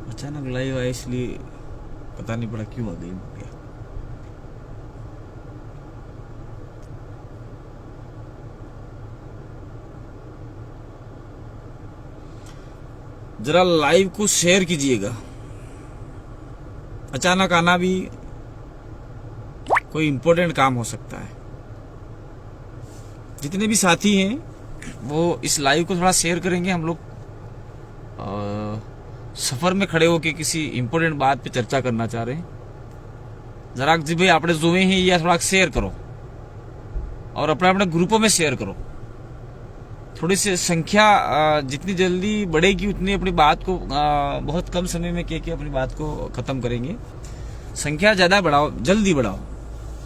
अचानक लाइव आया इसलिए पता नहीं पड़ा क्यों आ गई हो गया। जरा लाइव को शेयर कीजिएगा। अचानक आना भी कोई इंपॉर्टेंट काम हो सकता है। जितने भी साथी हैं वो इस लाइव को थोड़ा शेयर करेंगे। हम लोग सफर में खड़े होके किसी इंपॉर्टेंट बात पे चर्चा करना चाह रहे हैं। जरा जी भाई आपने जुए हैं या थोड़ा शेयर करो और अपने अपने ग्रुपों में शेयर करो। थोड़ी सी संख्या जितनी जल्दी बढ़ेगी उतनी अपनी बात को बहुत कम समय में के अपनी बात को खत्म करेंगे। संख्या ज्यादा बढ़ाओ, जल्दी बढ़ाओ,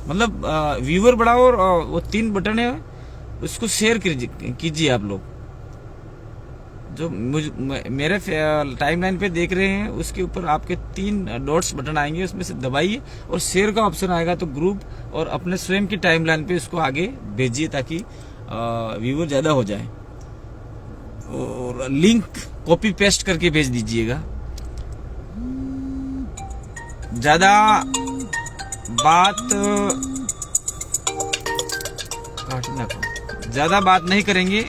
मतलब व्यूअर बढ़ाओ और वो 3 बटन है उसको शेयर कीजिए। आप लोग जो मेरे टाइमलाइन पे देख रहे हैं उसके ऊपर आपके 3 डॉट्स बटन आएंगे, उसमें से दबाइए और शेयर का ऑप्शन आएगा तो ग्रुप और अपने स्वयं की टाइमलाइन पे उसको आगे भेजिए ताकि व्यूअर ज्यादा हो जाए। और लिंक कॉपी पेस्ट करके भेज दीजिएगा। ज्यादा बात नहीं करेंगे,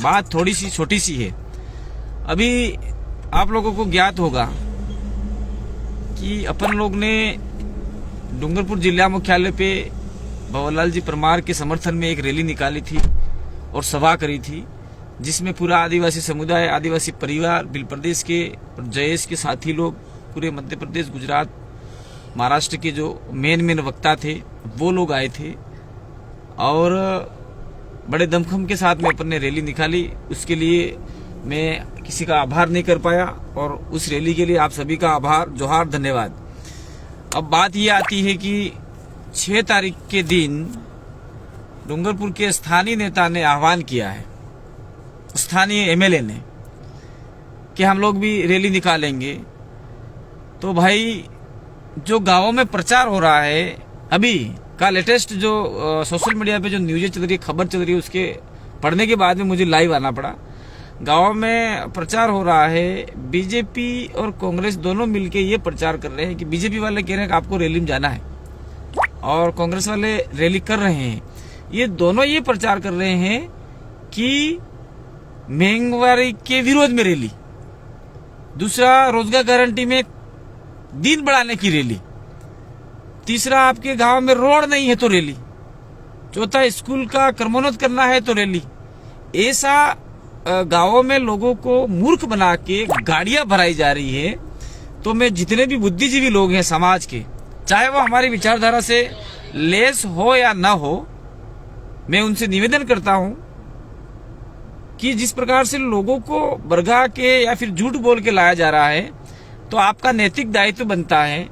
बात थोड़ी सी छोटी सी है। अभी आप लोगों को ज्ञात होगा कि अपन लोग ने डूंगरपुर जिला मुख्यालय पे भंवरलाल जी परमार के समर्थन में एक रैली निकाली थी और सभा करी थी, जिसमें पूरा आदिवासी समुदाय, आदिवासी परिवार, बिल प्रदेश के और जयेश के साथी लोग, पूरे मध्य प्रदेश, गुजरात, महाराष्ट्र के जो मेन वक्ता थे वो लोग आए थे और बड़े दमखम के साथ में अपन ने रैली निकाली। उसके लिए मैं किसी का आभार नहीं कर पाया और उस रैली के लिए आप सभी का आभार, जोहार, धन्यवाद। अब बात ये आती है कि 6 तारीख के दिन डूंगरपुर के स्थानीय नेता ने आह्वान किया है, स्थानीय एमएलए ने, कि हम लोग भी रैली निकालेंगे। तो भाई जो गांवों में प्रचार हो रहा है, अभी का लेटेस्ट जो सोशल मीडिया पे जो न्यूज़ें चल रही है, खबर चल रही है, उसके पढ़ने के बाद में मुझे लाइव आना पड़ा। गांव में प्रचार हो रहा है, बीजेपी और कांग्रेस दोनों मिलके ये प्रचार कर रहे हैं कि बीजेपी वाले कह रहे हैं कि आपको रैली में जाना है और कांग्रेस वाले रैली कर रहे हैं। ये दोनों ये प्रचार कर रहे हैं कि महंगाई के विरोध में रैली, दूसरा रोजगार गारंटी में दिन बढ़ाने की रैली, तीसरा आपके गांव में रोड नहीं है तो रैली, चौथा स्कूल का क्रमोन्नत करना है तो रैली। ऐसा गांवों में लोगों को मूर्ख बना के गाड़ियां भराई जा रही है। तो मैं जितने भी बुद्धिजीवी लोग हैं समाज के, चाहे वो हमारी विचारधारा से लेस हो या ना हो, मैं उनसे निवेदन करता हूं कि जिस प्रकार से लोगों को बरगा के या फिर झूठ बोल के लाया जा रहा है, तो आपका नैतिक दायित्व बनता है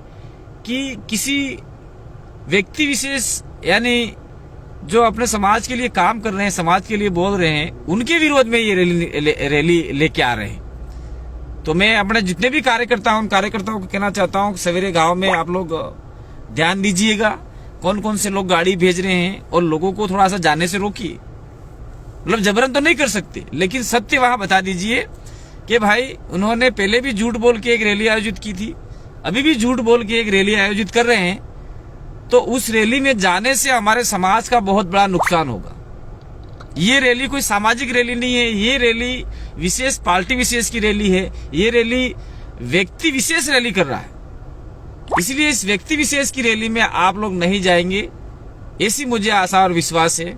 कि किसी व्यक्ति विशेष, यानी जो अपने समाज के लिए काम कर रहे हैं, समाज के लिए बोल रहे हैं, उनके विरोध में ये रैली लेके आ रहे हैं। तो मैं अपने जितने भी कार्यकर्ता हूं, उन कार्यकर्ताओं को कहना चाहता हूं कि सवेरे गांव में आप लोग ध्यान दीजिएगा कौन कौन से लोग गाड़ी भेज रहे हैं और लोगों को थोड़ा सा जाने से रोकिए। मतलब जबरन तो नहीं कर सकते, लेकिन सत्य वहां बता दीजिए कि भाई उन्होंने पहले भी झूठ बोल के एक रैली आयोजित की थी, अभी भी झूठ बोल के एक रैली आयोजित कर रहे हैं। तो उस रैली में जाने से हमारे समाज का बहुत बड़ा नुकसान होगा। ये रैली कोई सामाजिक रैली नहीं है, ये रैली विशेष पार्टी विशेष की रैली है, ये रैली व्यक्ति विशेष रैली कर रहा है। इसलिए इस व्यक्ति विशेष की रैली में आप लोग नहीं जाएंगे, ऐसी मुझे आशा और विश्वास है।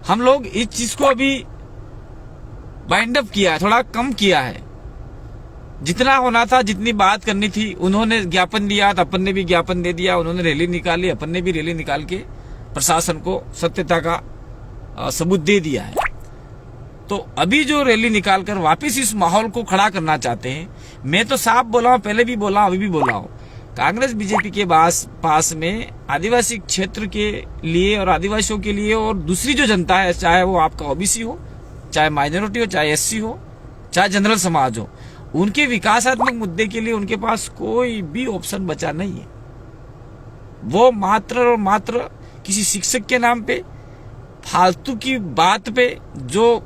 हम लोग इस चीज को अभी बाइंड अप किया है, थोड़ा कम किया है। जितना होना था, जितनी बात करनी थी, उन्होंने ज्ञापन दिया तो अपन ने भी ज्ञापन दे दिया, उन्होंने रैली निकाली, अपन ने भी रैली निकाल के प्रशासन को सत्यता का सबूत दे दिया है। तो अभी जो रैली निकालकर वापस इस माहौल को खड़ा करना चाहते हैं, मैं तो साफ बोला हूं, पहले भी बोला हूं, अभी भी बोला हूं, कांग्रेस बीजेपी के पास में आदिवासी क्षेत्र के लिए और आदिवासियों के लिए और दूसरी जो जनता है, चाहे वो आपका ओबीसी हो, चाहे माइनॉरिटी हो, चाहे एससी हो, चाहे जनरल समाज हो, उनके विकासात्मक मुद्दे के लिए उनके पास कोई भी ऑप्शन बचा नहीं है। वो मात्र और मात्र किसी शिक्षक के नाम पे, फालतू की बात पे, जो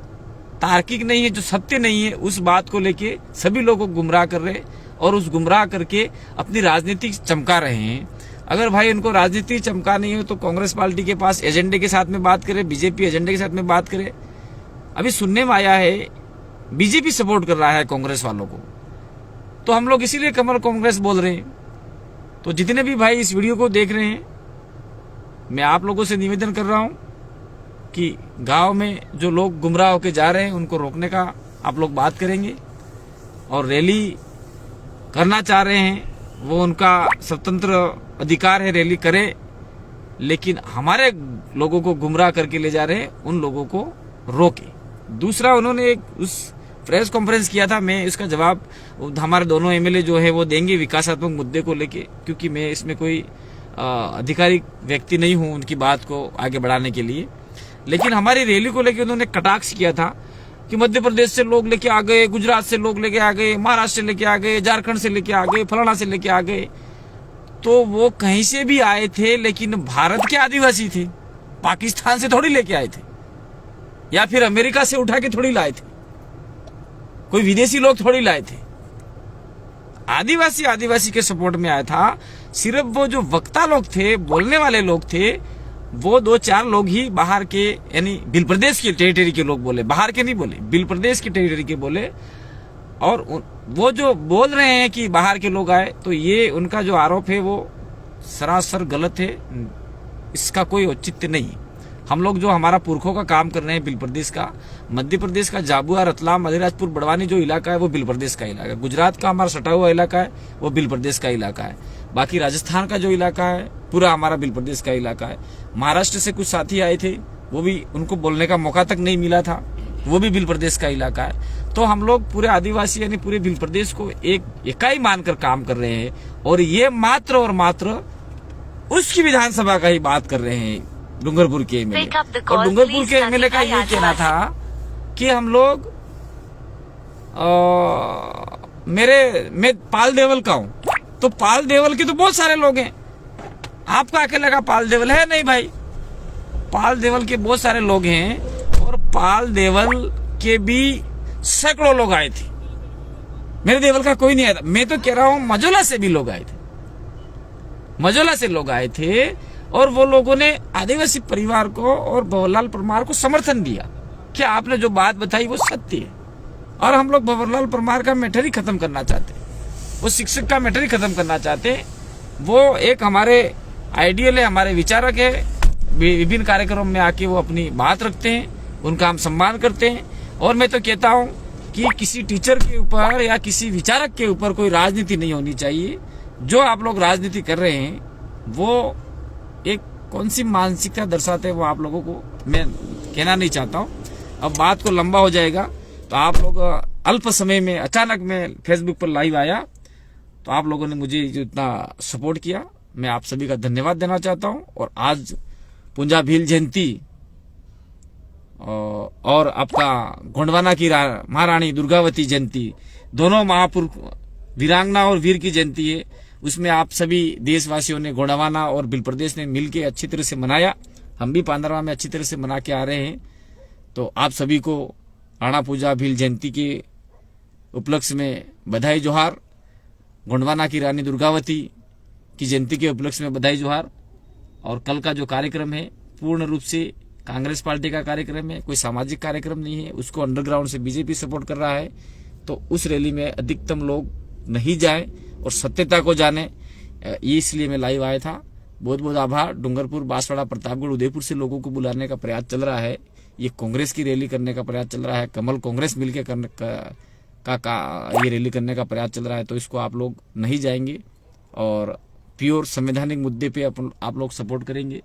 तार्किक नहीं है, जो सत्य नहीं है, उस बात को लेके सभी लोगों को गुमराह कर रहे हैं और उस गुमराह करके अपनी राजनीति चमका रहे हैं। अगर भाई उनको राजनीति चमका नहीं हो तो कांग्रेस पार्टी के पास एजेंडे के साथ में बात करे, बीजेपी एजेंडे के साथ में बात करे। अभी सुनने में आया है बीजेपी सपोर्ट कर रहा है कांग्रेस वालों को, तो हम लोग इसीलिए कमल कांग्रेस बोल रहे हैं। तो जितने भी भाई इस वीडियो को देख रहे हैं, मैं आप लोगों से निवेदन कर रहा हूं कि गांव में जो लोग गुमराह होकर जा रहे हैं उनको रोकने का आप लोग बात करेंगे, और रैली करना चाह रहे हैं वो उनका स्वतंत्र अधिकार है, रैली करें, लेकिन हमारे लोगों को गुमराह करके ले जा रहे हैं उन लोगों को रोके। दूसरा, उन्होंने एक उस प्रेस कॉन्फ्रेंस किया था, मैं इसका जवाब हमारे दोनों एमएलए जो है वो देंगे विकासात्मक मुद्दे को लेके, क्योंकि मैं इसमें कोई आधिकारिक व्यक्ति नहीं हूं उनकी बात को आगे बढ़ाने के लिए। लेकिन हमारी रैली को लेके उन्होंने कटाक्ष किया था कि मध्य प्रदेश से लोग लेके आ गए, गुजरात से लोग लेके आ गए, महाराष्ट्र से लेके आ गए, झारखंड से लेके आ गए, फलाना से लेके आ गए। तो वो कहीं से भी आए थे, लेकिन भारत के आदिवासी थे, पाकिस्तान से थोड़ी लेके आए थे, या फिर अमेरिका से उठा के थोड़ी लाए थे, कोई विदेशी लोग थोड़ी लाए थे। आदिवासी के सपोर्ट में आया था। सिर्फ वो जो वक्ता लोग थे, बोलने वाले लोग थे, वो 2-4 लोग ही बाहर के, यानी बिल प्रदेश के टेरिटरी के लोग बोले, बाहर के नहीं बोले, बिल प्रदेश के टेरिटरी के बोले। और वो जो बोल रहे हैं कि बाहर के लोग आए, तो ये उनका जो आरोप है वो सरासर गलत है, इसका कोई औचित्य नहीं। हम लोग जो हमारा पुरखों का काम कर रहे हैं बिल प्रदेश का, मध्य प्रदेश का झाबुआ, रतलाम, अलीराजपुर, बड़वानी जो इलाका है वो बिल प्रदेश का इलाका है। गुजरात का हमारा सटा हुआ इलाका है वो बिल प्रदेश का इलाका है। बाकी राजस्थान का जो इलाका है पूरा हमारा बिल प्रदेश का इलाका है। महाराष्ट्र से कुछ साथी आए थे, वो भी, उनको बोलने का मौका तक नहीं मिला था, वो भी बिल प्रदेश का इलाका है। तो हम लोग पूरे आदिवासी यानी पूरे बिल प्रदेश को एक इकाई मानकर काम कर रहे हैं, और ये मात्र और मात्र उसकी विधानसभा का ही बात कर रहे हैं, डूंगरपुर के एमएलए। और डूंगरपुर के एमएलए का ये कहना था कि हम लोग मैं पाल देवल का हूं, तो पाल देवल के तो बहुत सारे लोग हैं, आपका अकेले का पाल देवल है नहीं भाई। पाल देवल के बहुत सारे लोग हैं, और पाल देवल के भी सैकड़ों लोग आए थे। मेरे देवल का कोई नहीं आया था। मैं तो कह रहा हूं मजोला से भी लोग आए थे, मजोला से लोग आए थे, और वो लोगों ने आदिवासी परिवार को और भंवरलाल परमार को समर्थन दिया। क्या आपने जो बात बताई वो सत्य है, और हम लोग भंवरलाल परमार का मैटर ही खत्म करना चाहते हैं, वो शिक्षक का मैटर ही खत्म करना चाहते हैं। वो एक हमारे आइडियल है, हमारे विचारक है, विभिन्न कार्यक्रमों में आके वो अपनी बात रखते हैं, उनका हम सम्मान करते हैं। और मैं तो कहता हूं कि किसी टीचर के ऊपर या किसी विचारक के ऊपर कोई राजनीति नहीं होनी चाहिए। जो आप लोग राजनीति कर रहे हैं वो एक कौन सी मानसिकता दर्शाते हैं वो आप लोगों को मैं कहना नहीं चाहता हूं। अब बात को लंबा हो जाएगा, तो आप लोग अल्प समय में अचानक मैं फेसबुक पर लाइव आया, तो आप लोगों ने मुझे जो इतना सपोर्ट किया, मैं आप सभी का धन्यवाद देना चाहता हूं। और आज पुंजा भील जयंती और आपका गोंडवाना की महारानी दुर्गावती जयंती, दोनों महापुरुष वीरांगना और वीर की जयंती है। उसमें आप सभी देशवासियों ने, गोंडवाना और बिल प्रदेश ने मिलकर अच्छी तरह से मनाया। हम भी पांडरवा में अच्छी तरह से मना के आ रहे हैं। तो आप सभी को राणा पूजा भील जयंती के उपलक्ष्य में बधाई जोहार। गोंडवाना की रानी दुर्गावती की जयंती के उपलक्ष्य में बधाई जोहार। और कल का जो कार्यक्रम है पूर्ण रूप से कांग्रेस पार्टी का कार्यक्रम है, कोई सामाजिक कार्यक्रम नहीं है। उसको अंडरग्राउंड से बीजेपी सपोर्ट कर रहा है। तो उस रैली में अधिकतम लोग नहीं जाए और सत्यता को जाने, ये इसलिए मैं लाइव आया था। बहुत बहुत आभार। डूंगरपुर, बांसवाड़ा, प्रतापगढ़, उदयपुर से लोगों को बुलाने का प्रयास चल रहा है। ये कांग्रेस की रैली करने का प्रयास चल रहा है, कमल कांग्रेस मिलकर करने का ये रैली करने का प्रयास चल रहा है। तो इसको आप लोग नहीं जाएंगे और प्योर संवैधानिक मुद्दे पे आप लोग सपोर्ट करेंगे।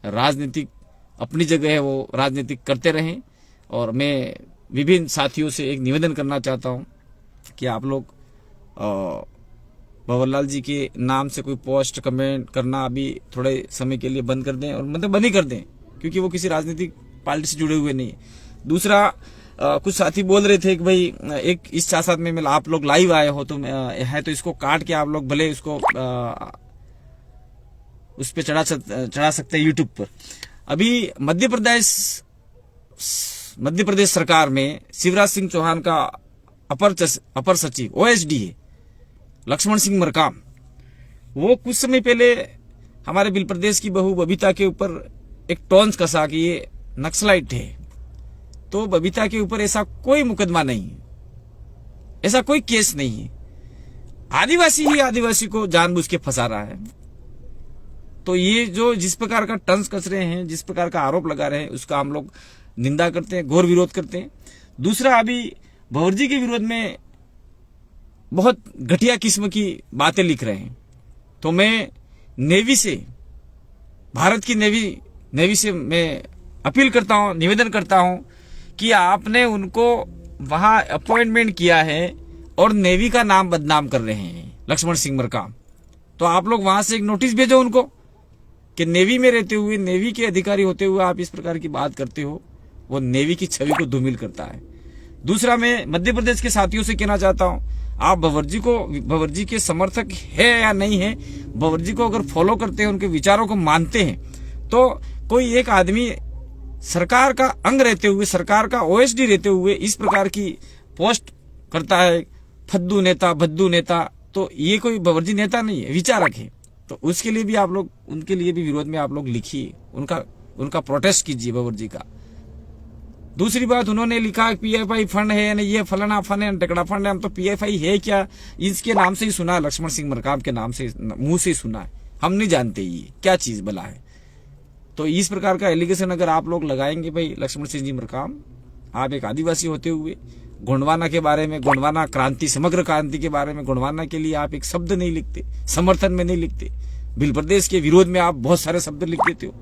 राजनीतिक अपनी जगह है, वो राजनीतिक करते रहें। और मैं विभिन्न साथियों से एक निवेदन करना चाहता हूं कि आप लोग भंवरलाल जी के नाम से कोई पोस्ट कमेंट करना अभी थोड़े समय के लिए बंद कर दें, और मतलब बंद ही कर दें, क्योंकि वो किसी राजनीतिक पार्टी से जुड़े हुए नहीं है। दूसरा, कुछ साथी बोल रहे थे कि भाई एक इस साथ में आप लोग लाइव आए हो तो है तो इसको काट के आप लोग भले इसको उस पे चढ़ा सकते हैं यूट्यूब पर। अभी मध्य प्रदेश सरकार में शिवराज सिंह चौहान का अपर सचिव OSD है लक्ष्मण सिंह मरकाम। वो कुछ समय पहले हमारे बिल प्रदेश की बहू बबीता के ऊपर एक टॉन्स कसा कि ये नक्सलाइट है। तो बबीता के ऊपर ऐसा कोई मुकदमा नहीं है, ऐसा कोई केस नहीं है। आदिवासी ही आदिवासी को जानबूझ के फंसा रहा है। तो ये जो जिस प्रकार का टंस कस रहे हैं, जिस प्रकार का आरोप लगा रहे हैं, उसका हम लोग निंदा करते हैं, घोर विरोध करते हैं। दूसरा, अभी भंवर के विरोध में बहुत घटिया किस्म की बातें लिख रहे हैं। तो मैं नेवी से, भारत की नेवी से मैं अपील करता हूं, निवेदन करता हूं कि आपने उनको वहां अपॉइंटमेंट किया है और नेवी का नाम बदनाम कर रहे हैं लक्ष्मण सिंह मरकाम। तो आप लोग वहां से एक नोटिस भेजो उनको कि नेवी में रहते हुए, नेवी के अधिकारी होते हुए आप इस प्रकार की बात करते हो। वो नेवी की छवि को धूमिल करता है। दूसरा, मैं मध्य प्रदेश के साथियों से कहना चाहता हूं, आप भंवर जी के समर्थक है या नहीं है, भंवर जी को अगर फॉलो करते हैं, उनके विचारों को मानते हैं, तो कोई एक आदमी सरकार का अंग रहते हुए, सरकार का OSD रहते हुए इस प्रकार की पोस्ट करता है, फद्दू नेता, भद्दू नेता, तो ये कोई भंवर जी नेता नहीं है, विचारक है। तो उसके लिए भी आप लोग, उनके लिए भी विरोध में आप लोग लिखिए, उनका प्रोटेस्ट कीजिए भंवर जी का। दूसरी बात, उन्होंने लिखा PFI फंड है, यानी ये फलाना फंड है, टकड़ा फंड है। हम तो PFI है क्या, इसके नाम से ही सुना है, लक्ष्मण सिंह मरकाम के नाम से, मुंह से ही सुना है, हम नहीं जानते ये क्या चीज भला है। तो इस प्रकार का एलिगेशन अगर आप लोग लगाएंगे, भाई लक्ष्मण सिंह जी मरकाम, आप एक आदिवासी होते हुए गोंडवाना के बारे में, गोंडवाना क्रांति, समग्र क्रांति के बारे में, गोंडवाना के लिए आप एक शब्द नहीं लिखते, समर्थन में नहीं लिखते। बिल प्रदेश के विरोध में आप बहुत सारे शब्द लिख देते हो।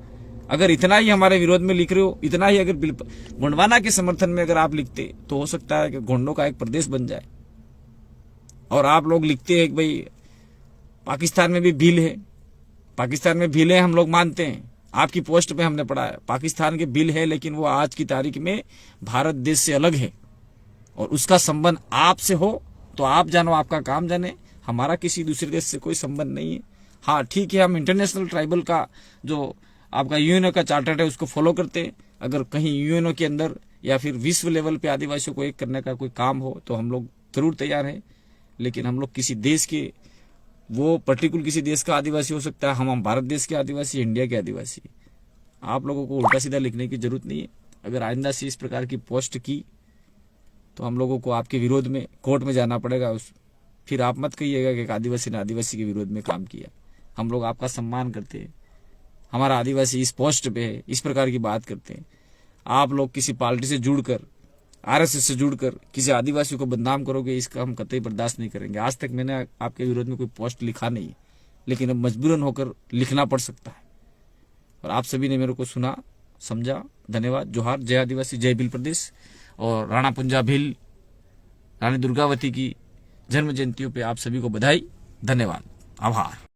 अगर इतना ही हमारे विरोध में लिख रहे हो, इतना ही अगर गोंडवाना के समर्थन में अगर आप लिखते, तो हो सकता है कि गोंडों का एक प्रदेश बन जाए। और आप लोग लिखते हैं कि भाई पाकिस्तान में भी भील है, पाकिस्तान में भील है, हम लोग मानते हैं। आपकी पोस्ट में हमने पढ़ा है पाकिस्तान के बिल है, लेकिन वो आज की तारीख में भारत देश से अलग है और उसका संबंध आपसे हो तो आप जानो, आपका काम जाने। हमारा किसी दूसरे देश से कोई संबंध नहीं है। हाँ ठीक है, हम इंटरनेशनल ट्राइबल का जो आपका UNO का चार्टर है उसको फॉलो करते हैं। अगर कहीं UNO के अंदर या फिर विश्व लेवल पे आदिवासियों को एक करने का कोई काम हो तो हम लोग जरूर तैयार हैं। लेकिन हम लोग किसी देश के, वो पर्टिकुलर किसी देश का आदिवासी हो सकता है, हम भारत देश के आदिवासी, इंडिया के आदिवासी। आप लोगों को उल्टा सीधा लिखने की जरूरत नहीं है। अगर आइंदा से इस प्रकार की पोस्ट की तो हम लोगों को आपके विरोध में कोर्ट में जाना पड़ेगा। फिर आप मत कहिएगा कि एक आदिवासी ने आदिवासी के विरोध में काम किया। हम लोग आपका सम्मान करते हैं, हमारा आदिवासी इस पोस्ट पे है, इस प्रकार की बात करते हैं। आप लोग किसी पार्टी से जुड़कर, RSS से जुड़कर किसी आदिवासी को बदनाम करोगे, इसका हम कतई बर्दाश्त नहीं करेंगे। आज तक मैंने आपके विरोध में कोई पोस्ट लिखा नहीं है, लेकिन अब मजबूरन होकर लिखना पड़ सकता है। और आप सभी ने मेरे को सुना, समझा, धन्यवाद। जोहार, जय आदिवासी, जय बिल प्रदेश। और राणा पुंजा भील, रानी दुर्गावती की जन्म जयंतियों पे आप सभी को बधाई, धन्यवाद, आभार।